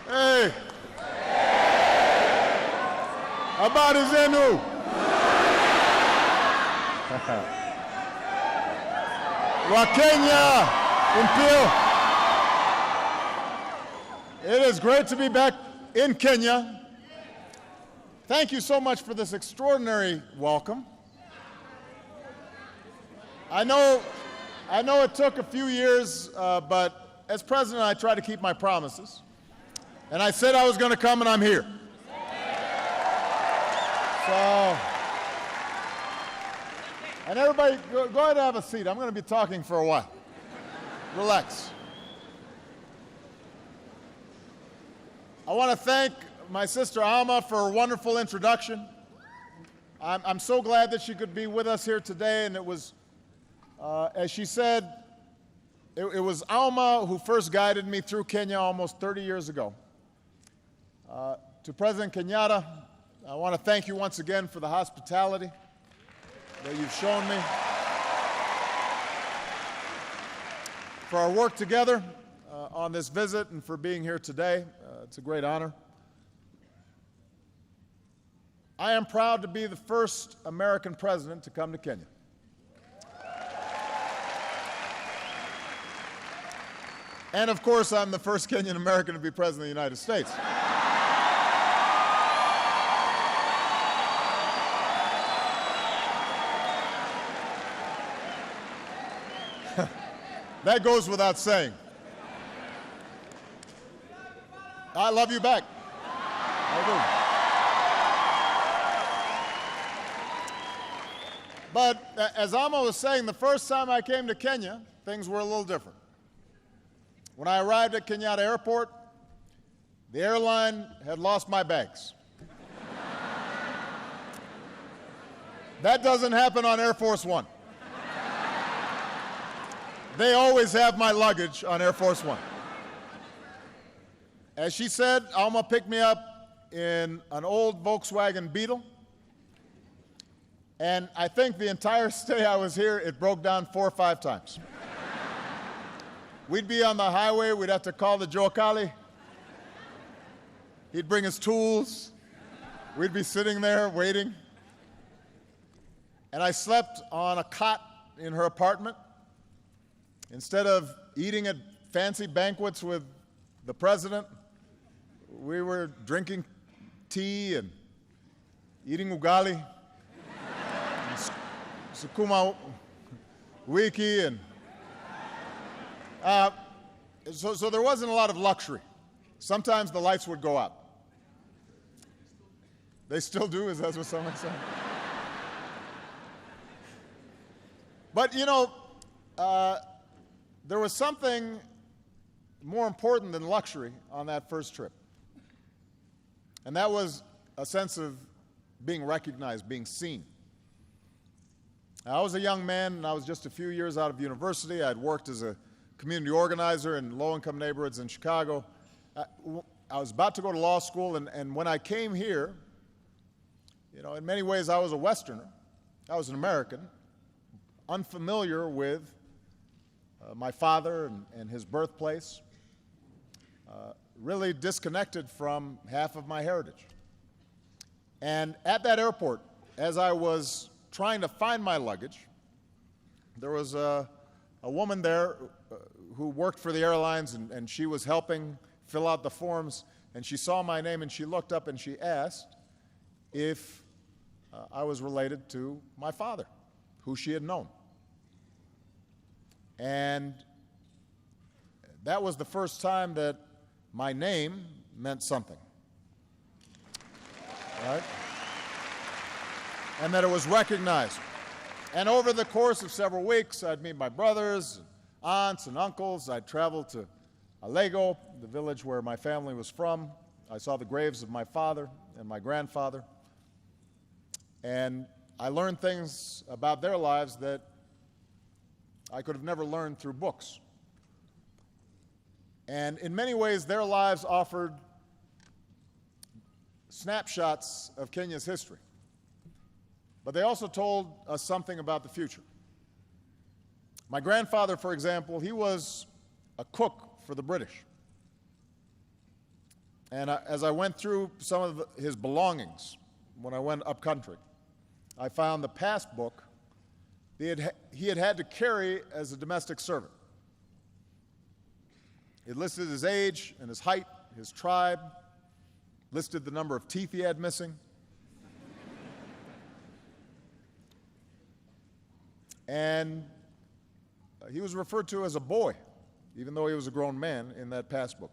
Hey! Habari zenu? Wakenya Impio. It is great to be back in Kenya. Thank you so much for this extraordinary welcome. I know it took a few years, but as president, I try to keep my promises. And I said I was going to come, and I'm here. So, and everybody, go ahead and have a seat. I'm going to be talking for a while. Relax. I want to thank my sister Alma for a wonderful introduction. I'm so glad that she could be with us here today, and it was, as she said, it was Alma who first guided me through Kenya almost 30 years ago. To President Kenyatta, I want to thank you once again for the hospitality that you've shown me, for our work together on this visit, and for being here today. It's a great honor. I am proud to be the first American president to come to Kenya. And of course, I'm the first Kenyan American to be president of the United States. That goes without saying. I love you back. I do. But as Alma was saying, the first time I came to Kenya, things were a little different. When I arrived at Kenyatta Airport, the airline had lost my bags. That doesn't happen on Air Force One. They always have my luggage on Air Force One. As she said, Alma picked me up in an old Volkswagen Beetle. And I think the entire stay I was here, it broke down 4 or 5 times. We'd be on the highway, we'd have to call the Joakali. He'd bring his tools. We'd be sitting there waiting. And I slept on a cot in her apartment. Instead of eating at fancy banquets with the president, we were drinking tea and eating ugali, and sukuma wiki, and so there wasn't a lot of luxury. Sometimes the lights would go out. They still do, is that what someone said? But you know, there was something more important than luxury on that first trip. And that was a sense of being recognized, being seen. I was a young man, and I was just a few years out of university. I'd worked as a community organizer in low-income neighborhoods in Chicago. I was about to go to law school, and when I came here, you know, in many ways I was a Westerner. I was an American, unfamiliar with my father and his birthplace, really disconnected from half of my heritage. And at that airport, as I was trying to find my luggage, there was a woman there who worked for the airlines, and she was helping fill out the forms, and she saw my name, and she looked up and she asked if I was related to my father, who she had known. And that was the first time that my name meant something, right? And that it was recognized. And over the course of several weeks, I'd meet my brothers, aunts, and uncles. I'd travel to Alego, the village where my family was from. I saw the graves of my father and my grandfather. And I learned things about their lives that I could have never learned through books. And in many ways, their lives offered snapshots of Kenya's history. But they also told us something about the future. My grandfather, for example, he was a cook for the British. And as I went through some of his belongings when I went up country, I found the passbook he had had to carry as a domestic servant. It listed his age and his height, his tribe, listed the number of teeth he had missing. And he was referred to as a boy, even though he was a grown man in that passbook.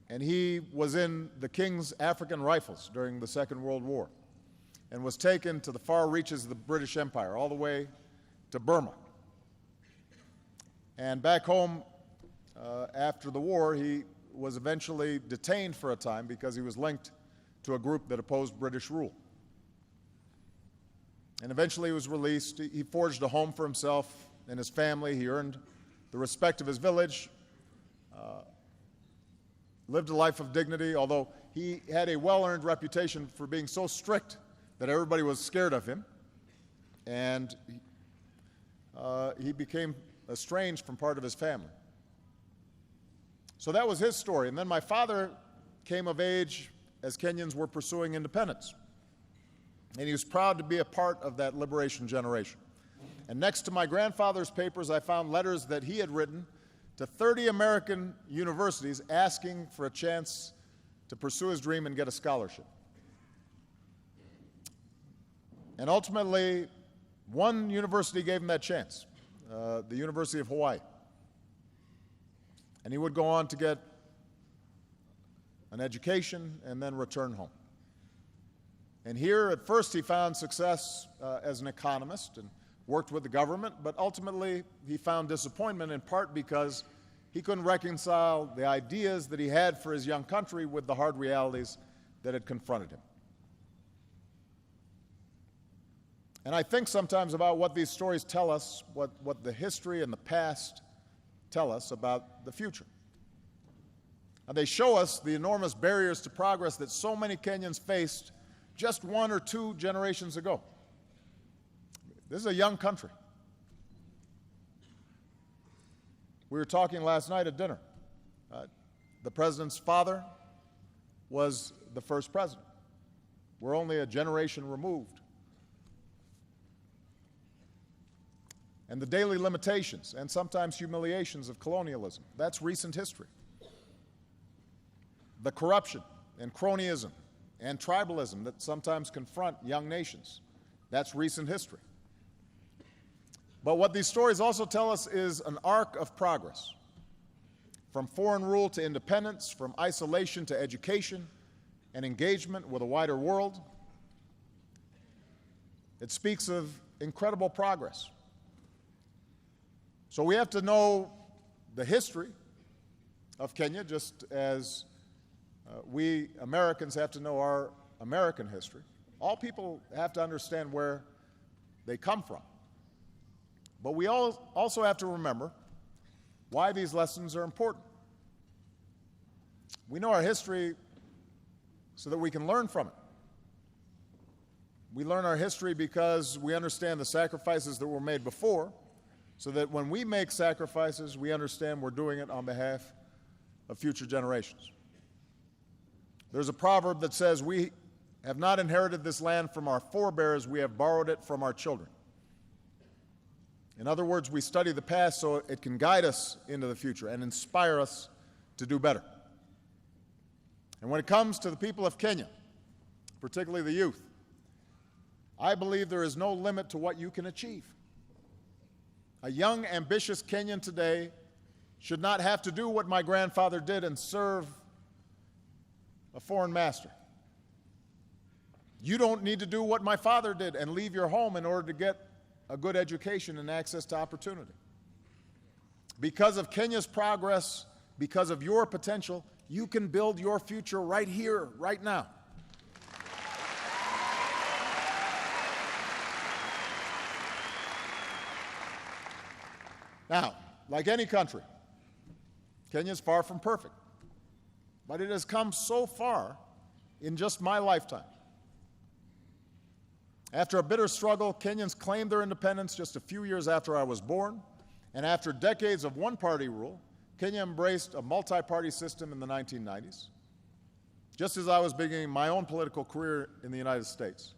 And he was in the King's African Rifles during the Second World War and was taken to the far reaches of the British Empire, all the way to Burma. And back home, after the war, he was eventually detained for a time because he was linked to a group that opposed British rule. And eventually he was released. He forged a home for himself and his family. He earned the respect of his village, lived a life of dignity, although he had a well-earned reputation for being so strict that everybody was scared of him. And he became estranged from part of his family. So that was his story. And then my father came of age as Kenyans were pursuing independence. And he was proud to be a part of that liberation generation. And next to my grandfather's papers, I found letters that he had written to 30 American universities asking for a chance to pursue his dream and get a scholarship. And ultimately, one university gave him that chance, the University of Hawaii. And he would go on to get an education and then return home. And here, at first, he found success as an economist and worked with the government, but ultimately he found disappointment in part because he couldn't reconcile the ideas that he had for his young country with the hard realities that had confronted him. And I think sometimes about what these stories tell us, what the history and the past tell us about the future. And they show us the enormous barriers to progress that so many Kenyans faced just 1 or 2 generations ago. This is a young country. We were talking last night at dinner. The president's father was the first president. We're only a generation removed. And the daily limitations and sometimes humiliations of colonialism, that's recent history. The corruption and cronyism and tribalism that sometimes confront young nations, that's recent history. But what these stories also tell us is an arc of progress, from foreign rule to independence, from isolation to education and engagement with a wider world. It speaks of incredible progress. So we have to know the history of Kenya, just as we Americans have to know our American history. All people have to understand where they come from. But we also have to remember why these lessons are important. We know our history so that we can learn from it. We learn our history because we understand the sacrifices that were made before, so that when we make sacrifices, we understand we're doing it on behalf of future generations. There's a proverb that says, "We have not inherited this land from our forebears, we have borrowed it from our children." In other words, we study the past so it can guide us into the future and inspire us to do better. And when it comes to the people of Kenya, particularly the youth, I believe there is no limit to what you can achieve. A young, ambitious Kenyan today should not have to do what my grandfather did and serve a foreign master. You don't need to do what my father did and leave your home in order to get a good education and access to opportunity. Because of Kenya's progress, because of your potential, you can build your future right here, right now. Now, like any country, Kenya is far from perfect, but it has come so far in just my lifetime. After a bitter struggle, Kenyans claimed their independence just a few years after I was born, and after decades of one-party rule, Kenya embraced a multi-party system in the 1990s, just as I was beginning my own political career in the United States.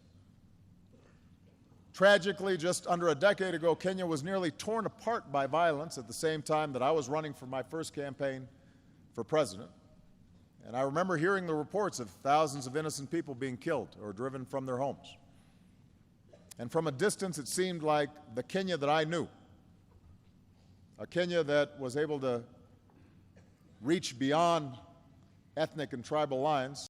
Tragically, just under a decade ago, Kenya was nearly torn apart by violence at the same time that I was running for my first campaign for president. And I remember hearing the reports of thousands of innocent people being killed or driven from their homes. And from a distance, it seemed like the Kenya that I knew, a Kenya that was able to reach beyond ethnic and tribal lines,